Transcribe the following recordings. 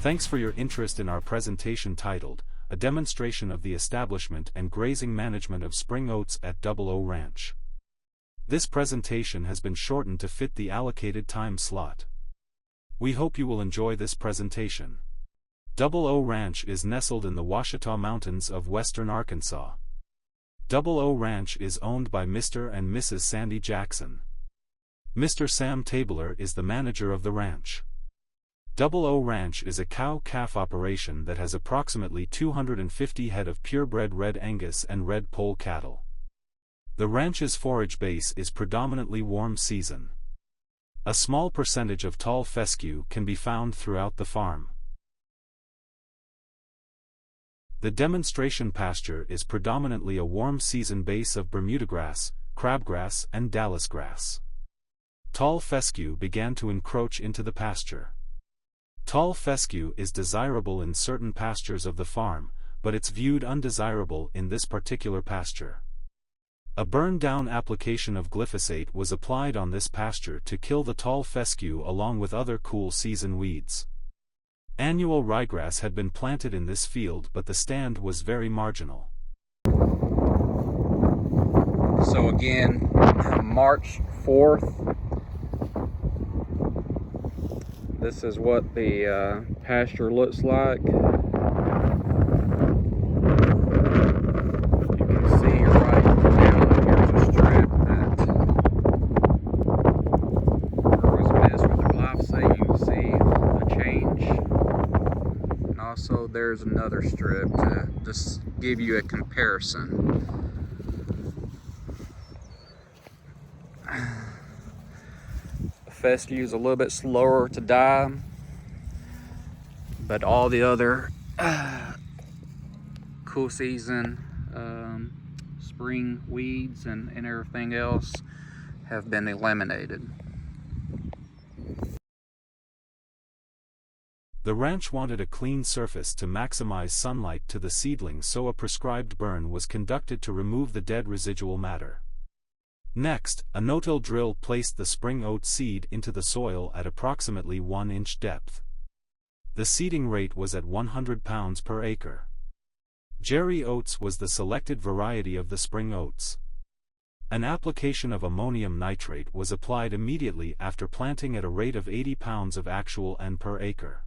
Thanks for your interest in our presentation titled, A Demonstration of the Establishment and Grazing Management of Spring Oats at 00 Ranch. This presentation has been shortened to fit the allocated time slot. We hope you will enjoy this presentation. 00 Ranch is nestled in the Ouachita Mountains of western Arkansas. 00 Ranch is owned by Mr. and Mrs. Sandy Jackson. Mr. Sam Tabler is the manager of the ranch. 00 Ranch is a cow-calf operation that has approximately 250 head of purebred Red Angus and Red Poll cattle. The ranch's forage base is predominantly warm season. A small percentage of tall fescue can be found throughout the farm. The demonstration pasture is predominantly a warm season base of Bermuda grass, crabgrass and Dallas grass. Tall fescue began to encroach into the pasture. Tall fescue is desirable in certain pastures of the farm, but it's viewed undesirable in this particular pasture. A burn-down application of glyphosate was applied on this pasture to kill the tall fescue along with other cool season weeds. Annual ryegrass had been planted in this field, but the stand was very marginal. So again, March 4th, this is what the pasture looks like. You can see right now, here's a strip that was messed with the glyphosate. You can see a change. And also there's another strip to just give you a comparison. Fescue is a little bit slower to die, but all the other cool season spring weeds and everything else have been eliminated. The ranch wanted a clean surface to maximize sunlight to the seedlings, so a prescribed burn was conducted to remove the dead residual matter. Next, a no-till drill placed the spring oat seed into the soil at approximately 1-inch depth. The seeding rate was at 100 pounds per acre. Jerry oats was the selected variety of the spring oats. An application of ammonium nitrate was applied immediately after planting at a rate of 80 pounds of actual N per acre.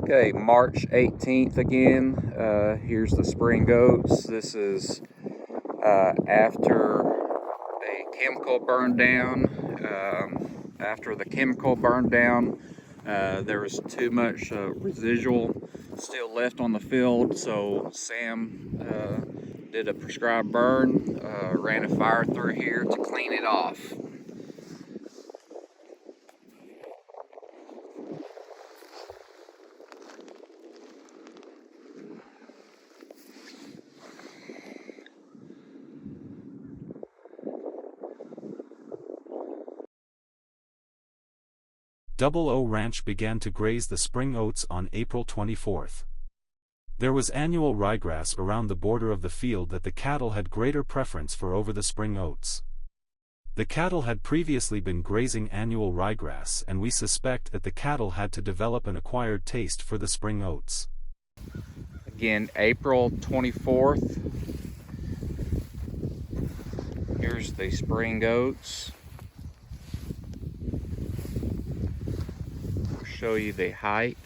Okay, March 18th again. Here's the spring oats. This is after a chemical burn down. After the chemical burned down, there was too much residual still left on the field, so Sam did a prescribed burn, ran a fire through here to clean it off. O Ranch began to graze the spring oats on April 24th. There was annual ryegrass around the border of the field that the cattle had greater preference for over the spring oats. The cattle had previously been grazing annual ryegrass, and we suspect that the cattle had to develop an acquired taste for the spring oats. Again, April 24th. Here's the spring oats. Show you the height.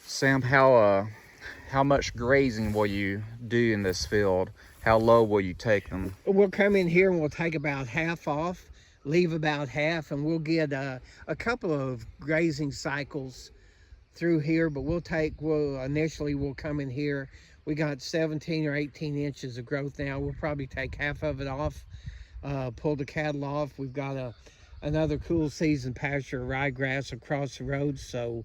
Sam, how much grazing will you do in this field? How low will you take them? We'll come in here and we'll take about half off, leave about half, and we'll get a couple of grazing cycles through here, but initially we'll come in here. We got 17 or 18 inches of growth now. We'll probably take half of it off, pull the cattle off. We've got another cool season pasture ryegrass across the road, so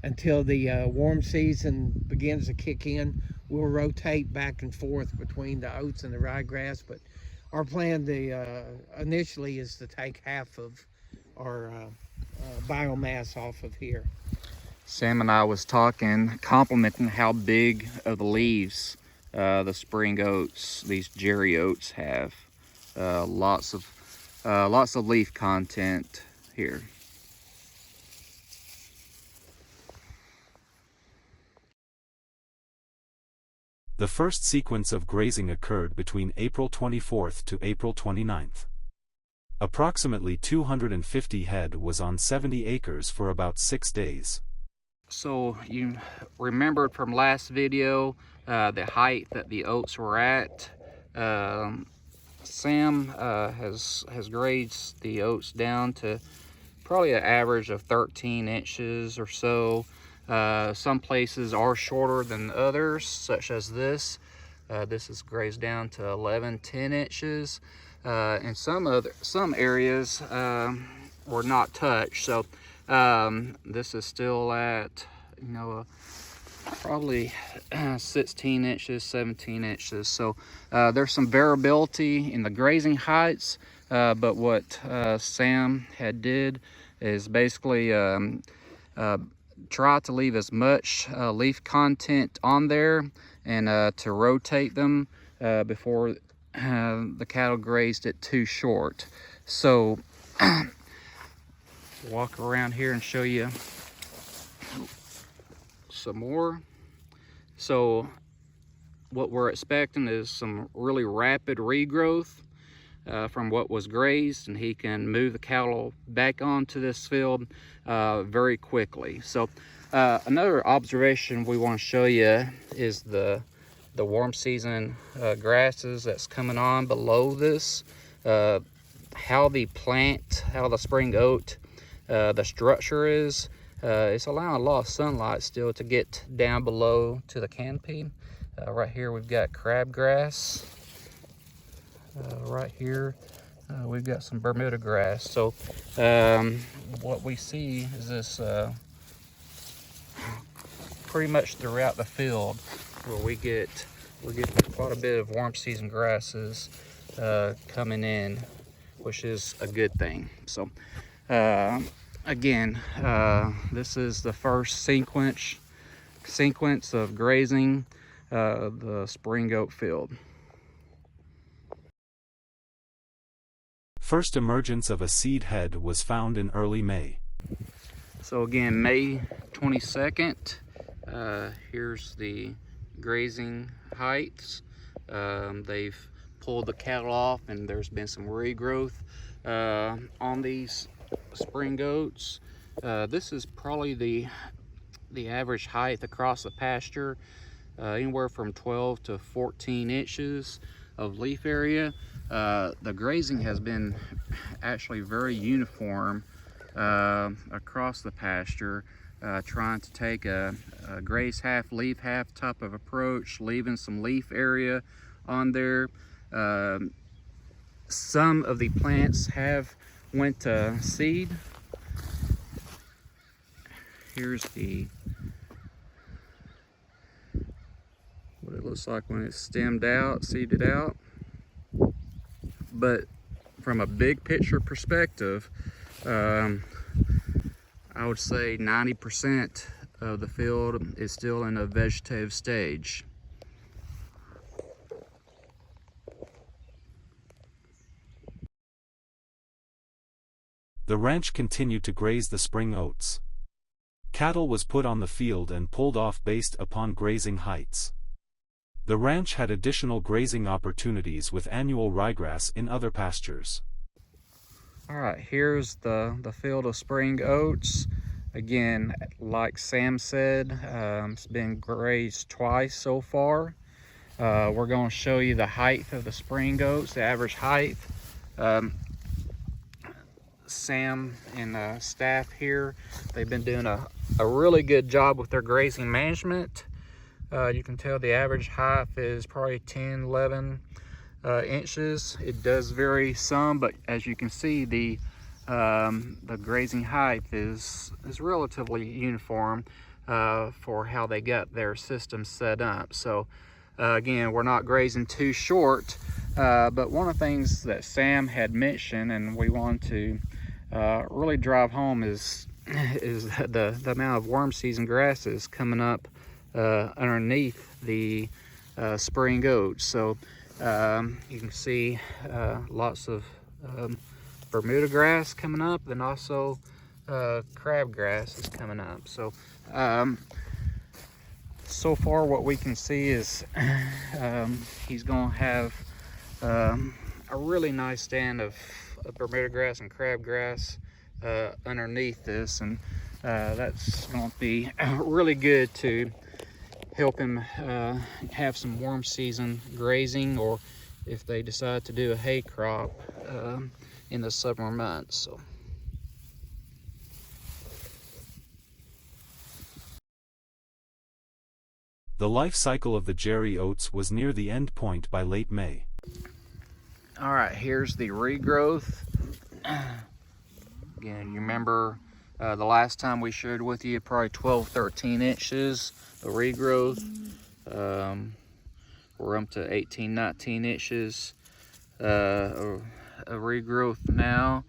until the warm season begins to kick in, we'll rotate back and forth between the oats and the ryegrass. But our plan initially is to take half of our biomass off of here. Sam and I was talking, complimenting how big of the leaves the spring oats, these Jerry oats, have lots of leaf content here. The first sequence of grazing occurred between April 24th to April 29th. Approximately 250 head was on 70 acres for about 6 days. So you remembered from last video the height that the oats were at. Sam has grazed the oats down to probably an average of 13 inches or so. Some places are shorter than others, such as this. This is grazed down to 10 inches. And some areas were not touched. So this is still at, probably 16 inches, 17 inches. So there's some variability in the grazing heights. But what Sam had did is basically try to leave as much leaf content on there and to rotate them before the cattle grazed it too short. So walk around here and show you some more. So what we're expecting is some really rapid regrowth from what was grazed, and he can move the cattle back onto this field very quickly. So another observation we want to show you is the warm season grasses that's coming on below this. How the spring oat, the structure is, it's allowing a lot of sunlight still to get down below to the canopy. Right here we've got crabgrass. Right here we've got some Bermuda grass. So what we see is this pretty much throughout the field, where we get quite a bit of warm season grasses coming in, which is a good thing. So again, this is the first sequence of grazing the spring oat field. First emergence of a seed head was found in early May. So again, May 22nd, here's the grazing heights. They've pulled the cattle off, and there's been some regrowth on these spring oats. This is probably the average height across the pasture, anywhere from 12 to 14 inches of leaf area. The grazing has been actually very uniform across the pasture, trying to take a graze half, leaf half type of approach, leaving some leaf area on there. Some of the plants have went to seed. Here's what it looks like when it's stemmed out, seeded out. But from a big picture perspective, I would say 90% of the field is still in a vegetative stage. The ranch continued to graze the spring oats. Cattle was put on the field and pulled off based upon grazing heights. The ranch had additional grazing opportunities with annual ryegrass in other pastures. All right, here's the field of spring oats. Again, like Sam said, it's been grazed twice so far. We're going to show you the height of the spring oats, the average height. Sam and staff here, they've been doing a really good job with their grazing management. You can tell the average height is probably 10, 11 inches. It does vary some, but as you can see, the grazing height is relatively uniform for how they got their system set up. So again, we're not grazing too short, but one of the things that Sam had mentioned and we want to really drive home is the amount of warm season grasses coming up underneath the spring oats. So you can see lots of Bermuda grass coming up, and also crabgrass is coming up. So so far what we can see is he's going to have a really nice stand of Bermuda grass and crabgrass underneath this, and that's going to be really good to help him have some warm season grazing, or if they decide to do a hay crop in the summer months. So the life cycle of the Jerry oats was near the end point by late May. all right, here's the regrowth. Again, you remember the last time we shared with you, probably 12-13 inches of regrowth. We're up to 18-19 inches of regrowth now.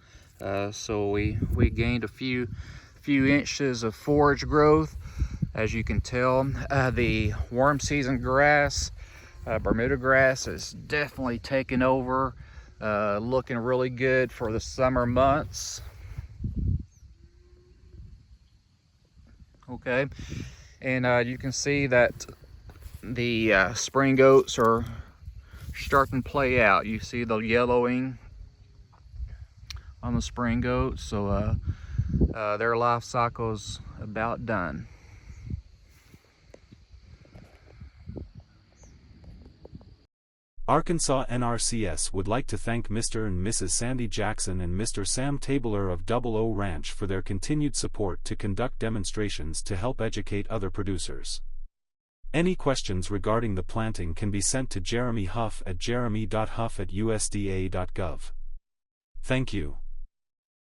So we gained a few inches of forage growth. As you can tell, the warm season grass, Bermuda grass, is definitely taken over, looking really good for the summer months. Okay, and you can see that the spring oats are starting to play out. You see the yellowing on the spring oats, so their life cycle is about done. Arkansas NRCS would like to thank Mr. and Mrs. Sandy Jackson and Mr. Sam Tabler of 00 Ranch for their continued support to conduct demonstrations to help educate other producers. Any questions regarding the planting can be sent to Jeremy Huff at jeremy.huff@usda.gov. Thank you.